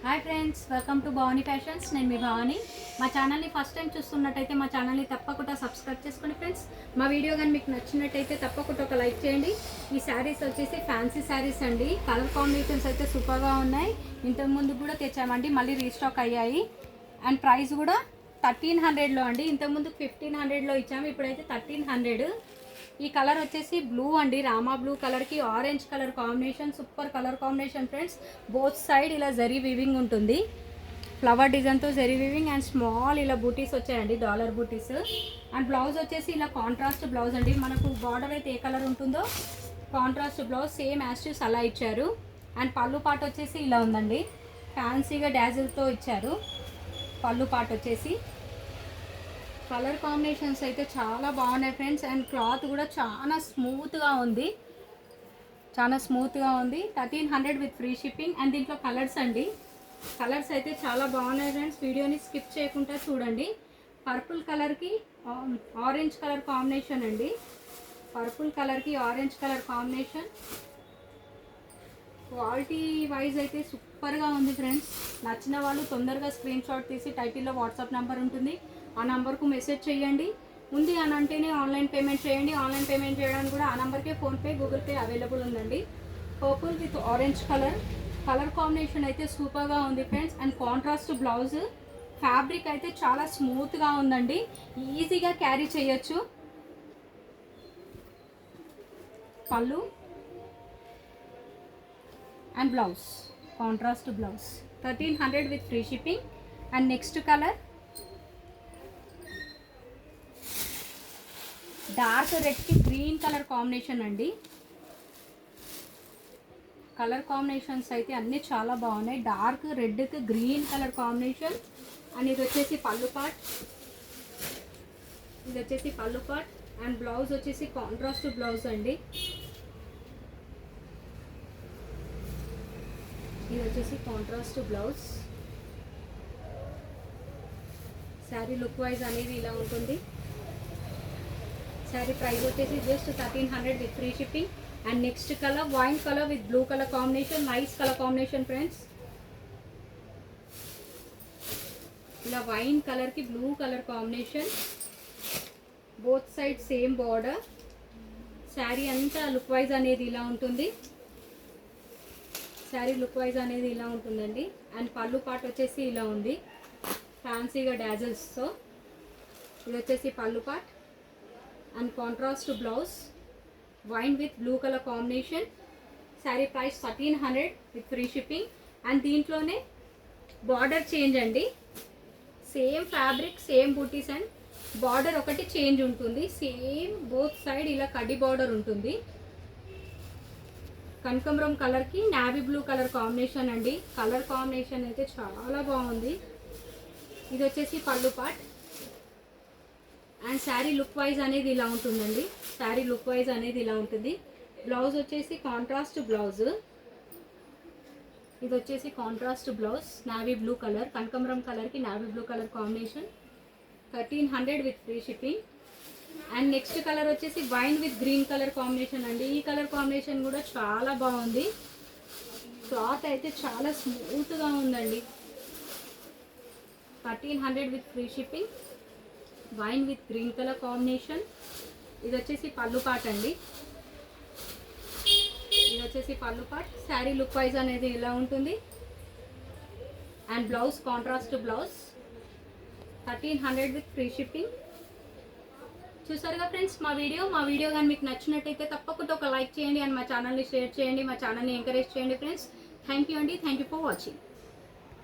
Hi friends, welcome to Bhavani fashions. నేను మీ భవానీ. మా ఛానల్ని ఫస్ట్ టైం చూస్తున్నట్టయితే మా ఛానల్ని తప్పకుండా సబ్స్క్రైబ్ చేసుకోండి ఫ్రెండ్స్. మా వీడియో కానీ మీకు నచ్చినట్టయితే తప్పకుండా ఒక లైక్ చేయండి. ఈ శారీస్ వచ్చేసి ఫ్యాన్సీ శారీస్ అండి. కలర్ కాంబినేషన్స్ అయితే సూపర్గా ఉన్నాయి. ఇంతకుముందు కూడా తెచ్చామండి, మళ్ళీ రీస్టాక్ అయ్యాయి. అండ్ ప్రైస్ కూడా 1300లో అండి. ఇంతకుముందు 1500లో ఇచ్చాము, ఇప్పుడైతే 1300. ఈ కలర్ వచ్చేసి బ్లూ అండి, రామా బ్లూ కలర్కి orange colour combination. Super colour combination friends. Both side ఇలా జరీ వీవింగ్ ఉంటుంది, ఫ్లవర్ డిజైన్తో జరీ వీవింగ్. అండ్ స్మాల్ ఇలా బూటీస్ వచ్చాయండి, డాలర్ బూటీస్. అండ్ బ్లౌజ్ వచ్చేసి ఇలా కాంట్రాస్ట్ బ్లౌజ్ అండి. మనకు బార్డర్ అయితే ఏ కలర్ ఉంటుందో కాంట్రాస్ట్ బ్లౌజ్ సేమ్ యాస్టివ్స్ అలా ఇచ్చారు. అండ్ పళ్ళు పాట వచ్చేసి ఇలా ఉందండి, ఫ్యాన్సీగా డాజిల్తో ఇచ్చారు. పళ్ళు పాట వచ్చేసి కలర్ కాంబినేషన్స్ అయితే చాలా బాగున్నాయి ఫ్రెండ్స్. అండ్ క్లాత్ కూడా చాలా స్మూత్గా ఉంది, 1300 విత్ ఫ్రీ షిప్పింగ్. అండ్ దీంట్లో కలర్స్ అండి, కలర్స్ అయితే చాలా బాగున్నాయి ఫ్రెండ్స్. వీడియోని స్కిప్ చేయకుండా చూడండి. పర్పుల్ కలర్కి ఆరెంజ్ కలర్ కాంబినేషన్ అండి, పర్పుల్ కలర్కి orange colour combination. Quality wise అయితే సూపర్గా ఉంది ఫ్రెండ్స్. నచ్చిన వాళ్ళు తొందరగా స్క్రీన్ షాట్ తీసి టైటిల్లో వాట్సాప్ నెంబర్ ఉంటుంది, ఆ నెంబర్కు మెసేజ్ చేయండి. ఉంది అని అంటేనే ఆన్లైన్ పేమెంట్ చేయండి. ఆన్లైన్ పేమెంట్ చేయడానికి కూడా ఆ నెంబర్కే ఫోన్పే, గూగుల్ పే అవైలబుల్ ఉందండి. Purple with orange colour combination అయితే సూపర్గా ఉంది friends. And contrast blouse. Fabric అయితే చాలా స్మూత్గా ఉందండి, ఈజీగా క్యారీ చేయొచ్చు. పళ్ళు and blouse, contrast blouse 1300 with free shipping. And next colour dark రెడ్కి గ్రీన్ కలర్ కాంబినేషన్ అండి. కలర్ కాంబినేషన్స్ అయితే అన్నీ చాలా బాగున్నాయి. డార్క్ రెడ్కి గ్రీన్ కలర్ కాంబినేషన్. అండ్ ఇది వచ్చేసి పళ్ళు పార్ట్, అండ్ బ్లౌజ్ వచ్చేసి కాంట్రాస్ట్ బ్లౌజ్ అండి. ఇది వచ్చేసి contrast blouse. Sari look wise అనేది ఇలా ఉంటుంది. శారీ ప్రైస్ వచ్చేసి just 1300 with free shipping. And next colour wine colour with blue colour combination. Nice colour combination friends. ఇలా వైన్ కలర్కి blue colour combination, both side same border. Sari అంతా లుక్ వైజ్ అనేది ఇలా ఉంటుంది, ఉంటుందండి. అండ్ పళ్ళు పార్ట్ వచ్చేసి ఇలా ఉంది, ఫ్యాన్సీగా డాజల్స్తో. ఇది వచ్చేసి pallu part and contrast blouse, wine with blue colour combination. Sari price 1300 with free shipping. And దీంట్లోనే బార్డర్ చేంజ్ అండి, సేమ్ ఫ్యాబ్రిక్ సేమ్ బూటీస్ అండ్ బార్డర్ ఒకటి చేంజ్ ఉంటుంది. సేమ్ బోత్ సైడ్ ఇలా కడ్డీ బార్డర్ ఉంటుంది. కనకాంబరం కలర్కి నావీ బ్లూ కలర్ కాంబినేషన్ అండి. కలర్ కాంబినేషన్ అయితే చాలా బాగుంది. ఇది వచ్చేసి pallu part. And sari look wise అనేది ఇలా ఉంటుందండి, బ్లౌజ్ వచ్చేసి కాంట్రాస్ట్ బ్లౌజ్. ఇది వచ్చేసి contrast blouse, navy blue colour, కనకాంబరం కలర్కి navy blue colour combination. 1300 with free shipping. And next colour వచ్చేసి wine with green colour combination అండి. ఈ కలర్ కాంబినేషన్ కూడా చాలా బాగుంది. క్లాత్ అయితే చాలా స్మూత్గా ఉందండి. 1300 with free shipping. Wine with green colour combination. ఇది వచ్చేసి పళ్ళు పార్ట్ అండి, శారీ లుక్ వైజ్ అనేది ఇలా ఉంటుంది. And blouse contrast blouse, 1300 with free shipping. చూసారుగా ఫ్రెండ్స్ మా వీడియో కానీ మీకు నచ్చినట్టయితే తప్పకుండా ఒక లైక్ చేయండి. అండ్ మా ఛానల్ని షేర్ చేయండి, మా ఛానల్ని ఎంకరేజ్ చేయండి ఫ్రెండ్స్. థ్యాంక్ యూ అండి, థ్యాంక్ యూ ఫర్ వాచింగ్.